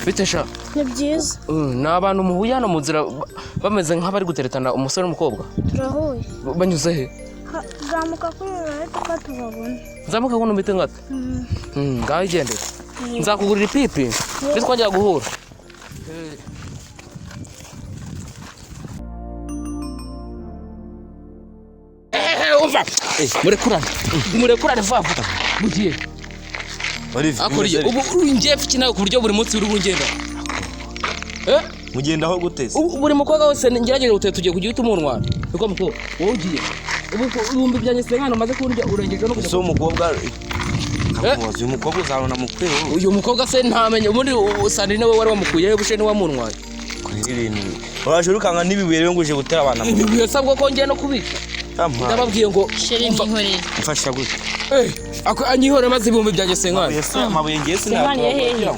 bitesha ni byiza n'abantu muhuye hano mu nzira bameze nk'abari guteretana umusore n'umukobwa turahuye banyuze he zamuka kuri rero tubabona nzamuka kuno mbite ngata ngaho igendere nzakugurira ipipi bityo twajya guhura umva murekurane vavuga mugiye akoriye ubu urinjye fikina ku buryo buri munsi uri bungenda mugendaho guteze buri mukobwa wese ngerageje guteye tugiye kugira utumunwa niko mukobwa wowe ugiye ubu ibihumbi byanjye sengana maze kurya urengeje no kujya so umukobwa uyu mukobwa uzabona mukwe uyu mukobwa se ntamenye ubundi usandine we wari wamukuye bushe ni wamunwa waje urukanga nibibuye rero nguje gutera abana mu bibuye sabwo ko ngiye no kubica ndababwiye ngo sheri nkihoreye mfasha gute anyihore maze ibihumbi byanjye sengana ese amabuye ngiye sinakubwira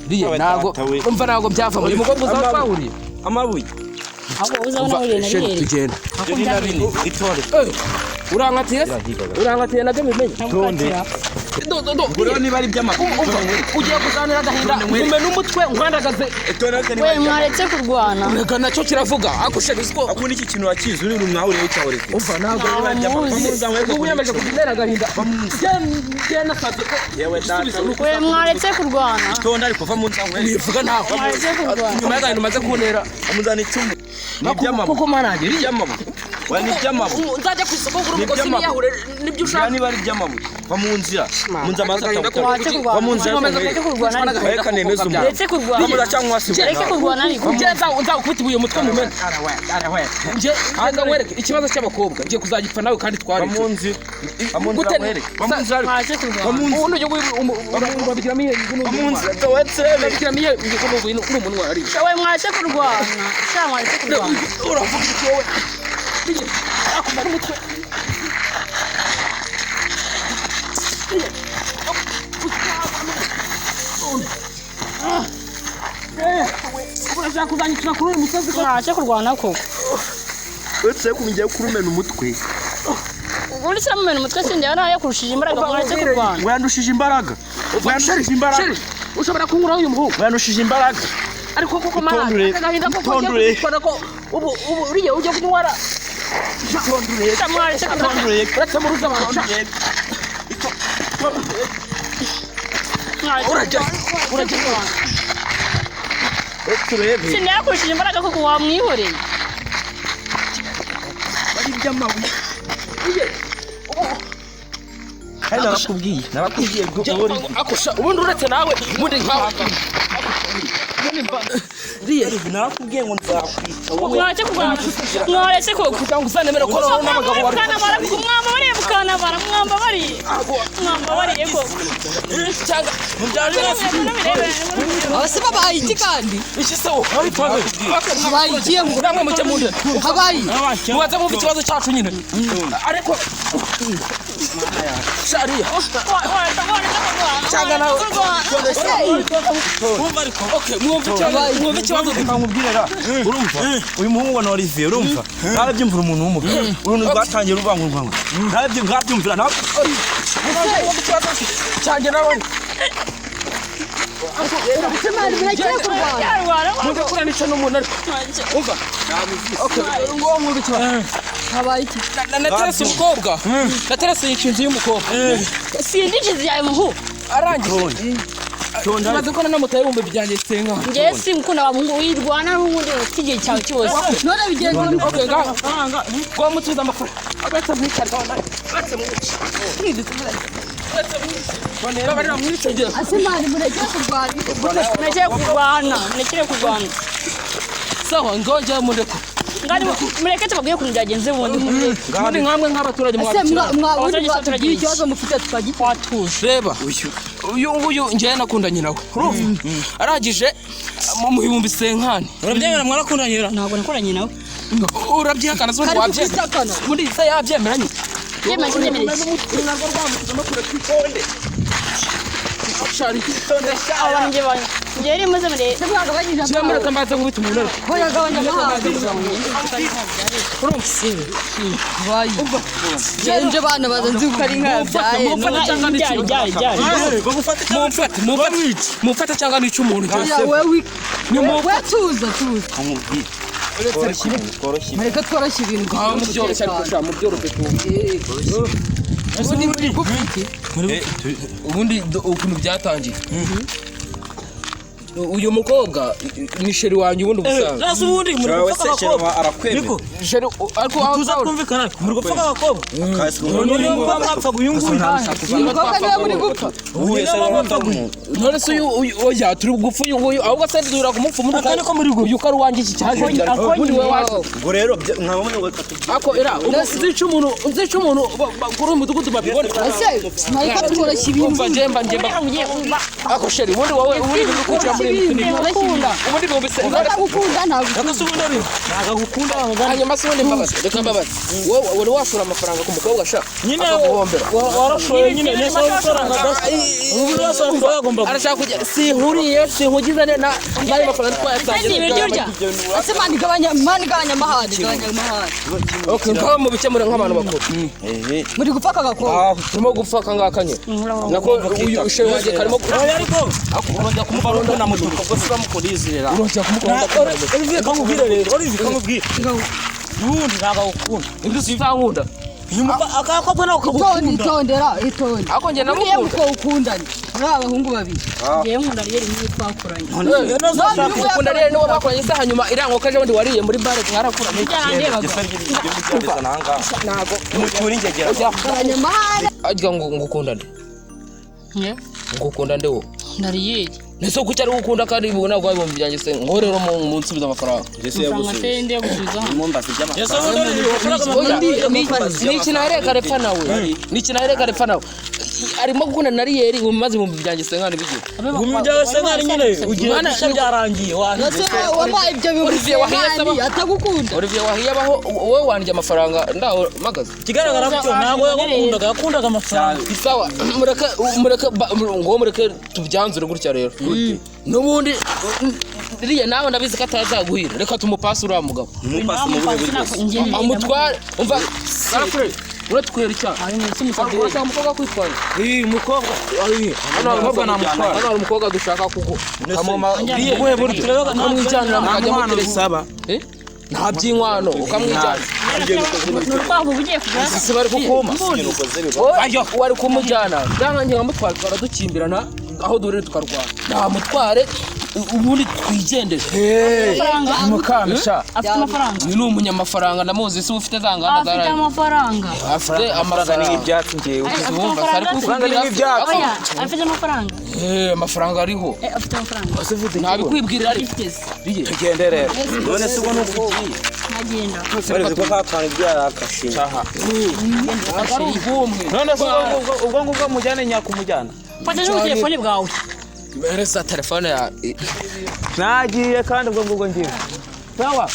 diye nago umva nago byava muri mukobwa uzapfahuriye amabuye ahubwo uzabona uriye na sheri tugenda itore urangatiye nabyo bimenye tonde nguriro niba ari by'amakuru ugiye kuzanira agahinda ume n'umutwe nkwandagaze we mwaretse kurwana reka nacyo kiravuga akushaka isiko akundi iki kintu wakizi uri mwahuriye utahore umva nago ubu yemeje kugitera agahinda genda saze ko we mwaretse kurwana tonde ariko va mu nzangwe nivuga ntabwo mwaretse kurwana nyuma y'agahinda umaze kuntera amuzana icumu kuko manage ni iby'amabuye we ni iby'amabuye nzajya ku isoko kuri umugozi niyahure nibyo ushaka niba ari iby'amabuye va mu nzira munza amazi mwaretse kurwana va mu nzira mwaretse kurwana reka nemeze umuntu mwaretse kurwana bamuza cyangwa wasi mwaretse kurwana ariko nzakufite ibuye umutwe mu mene nje nkwereke ikibazo cy'abakobwa ngiye kuzagipfa nawe kandi twari va mu nzira va mu nzira mwaretse kurwana ubundi ujye urabikiramo ihe va mu nzira towetse urabikiramo ihe n'umunwa ari we mwaretse kurwana sha mwaretse kurwana uravuga iki wowe akumara umutwe urashaka kuzanyicira kuri uyu musozi ko mwaretse kurwana koko wese kumijya kurumena umutwe ubundi se mumena umutwe sinjye nayo kurushije imbaraga mwaretse kurwana wayandushije imbaraga wayandushije imbaraga ushobora kunkuraho uyu muhungu wayandushije imbaraga ariko koko mara agahinda ko tondure ko ubu uriye ujye kunyara mwaretse kurwana uretse mu ruza abantu urajya turebe sinjye kurushije imbaraga koko wamwihoreye bari by'amabuye narakubwiye akusha ubundi uretse nawe ubundi nkawe narakubwiye ngo nzakwica mwaretse kurwana mwaretse koko kugira ngo uzanemere ko rero n'abagabo bari mwambabariye mukanabara mwambabariye koko cyangwa abase babaye iki kandi iki se wo habaye ikiye ngo namwe muke munde habaye mubaze mwumva ikibazo cyacu nyine ariko shariya cyangwa nawe okay mwumva ikibazo nkubwirera urumva uyu muhungu wa Olivier urumva nawe byumvira umuntu w'umugabo uruntu rwatangiye ruvangurwa nawe byumvira nawe cyangwa nawe Mari murekere kurwana muze kuranica n'umuntu ariko umva okay ngo mwumva ikibazo habaye iki naterese umukobwa naterese ikintu y'umukobwa sindi ikizi yawe muhu arangije maze ko namutaye ibihumbi byanjye senga njye simukunda wa muhungu wirwana n'ubundi kigiye cyawe cyose none bigenze okay ngo mutuza amafaranga agatse mwicare agatse mwicare ase mari murekere kurwana nekere kurwana sawa ngoje mundeko ngari mureke tubabwiye kuntu byagenze bundi muri nkamwe nk'abaturage ase mwaburi batugira ikibazo mufite tukagitwatuje reba uyu nguyu njye nakundanye nawe aragije mu bihumbi senkani urabyemera mwarakundanye ntabwo nakoranye nawe urabyihakana zo wabyemera muri se yabyemeranye yemeye shari abanjye banye ngeri muze muri cyamara tambaza ngo bitumuna Hoya gabanya amazi. Jenje bana bazanzi ukari nka byaye. mufata cyangwa n'icyo umuntu Ya wewe tuza. Mareka tworoshye ibintu. mubyoroshye ariko mubyoroshye ubundi ukuntu byatangiye uyu mukobwa ni sheri wanjye ubundi ubusanzwe nasi ubundi muri gufata abakobwa arakwemera sheri ariko tuza kumvikana muri gufata abakobwa niyo mwapfa guyunguye Umukobwa niwe muri gupfa. none se oya turi gupfa uyu nguyu ahubwo se dura kumupfa muri akane ko muri uyu kari wanjye iki cyaje ubundi we waje ngo rero mwabonye ngo ako era uzica umuntu kuri umudugudu babibone Ese mareka tworoshye ibintu. umva njemba ako sheri ubundi wowe uri gukura muri ubundi bumvise Gukunda ntabwo. nagagukunda hanyuma se ubundi mbabazi reka mbabazi wowe wari washora amafaranga ku mukobwa ashaka nyine akaguhombera warashoye nyine nesa gusoranga ubu wasanga yagomba arashaka kujya sinkuriye sinkugize na nayo mafaranga twayasangiye ibiryo urya Ese mani gabanya amahane. okay nkaho mu bikemura nk'abantu bakuru Muri gupfa kagakobwa. turimo gupfa kangakanye nako uyu ushere waje karimo ariko urajya kumubaronda na mutu ubwo siba mukurizira urajya kumukunda Olivier kamubwire rero Olivier kamubwire ubundi nagagukunda ibyo sitankunda akakobwa nawe ukagukunda Itondera. ako njye Niyo namukunda uko ukundanye. Muri abahungu babiri. ngiye nkunda rero niyo twakuranye ukunda rero niwo bakoranye isaha nyuma irango kaje wundi wariye muri bare mwarakura ntago muri ngegera Gabanya amahane. ajya ngo ngukundane ngukunda ndewo ndariyeri nese kuki ari gukunda kandi ibona gwa ibombi byanjye se ngo rero mu nsubiza amafaranga amafaranga se ndiye gusubiza ni kinareka repfa nawe ni kinareka repfa nawe arimo gukunda nariyeri umaze mu byanjye se nkani bigiye umujya se nkari nyine ugiye gusha byarangiye Ese wabaye ibyo bintu. Olivier wahiye saba atagukunda. Olivier wahiye abaho wowe wanjye amafaranga ndaho magaze kigaragara cyo ntago yakundaga amafaranga sawa mureke tubyanzure gutya rero nubundi riya nawe ndabizi ko atazaguhira reka tumupase uriya mugabo amutware umva sarafure uratwera icyaha urashaka umukobwa kwitwara umukobwa hano hari umukobwa dushaka kuko ukamwijyanira mukajya muteresa nta by'inkwano ukamwijyana urukwavu ugiye kugura isi bari kukuma wari kumujyana byankange nkamutwara twaradukimbirana aho durire tukarwana namutware ubundi twigendere umukamisha afite amafaranga ni umunyamafaranga ndamuzi se ufite za nganda afite amafaranga afite amafaranga n'ibyatsi ngewe ubumva sari kuvugira oya afite amafaranga amafaranga ariho afite amafaranga ntabikwibwirira ari tugende rero none se ubwo nuko ntagenda uretse ko kakana ibyo yarakashe ari ubumwe none se ubwo ngubwo mujyane nyakumujyana fata n'ubutelefone bwawe mereza telefone ya nagiye kandi ubwo ngubwo ngiye sawa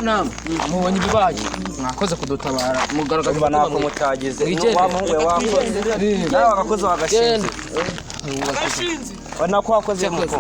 nama mubonye ibibaye mwakoze kudutabara mugaragaza umva nako mutagize wamuhungu wakoze nawe wagakoze wagashinze nako wakoze muko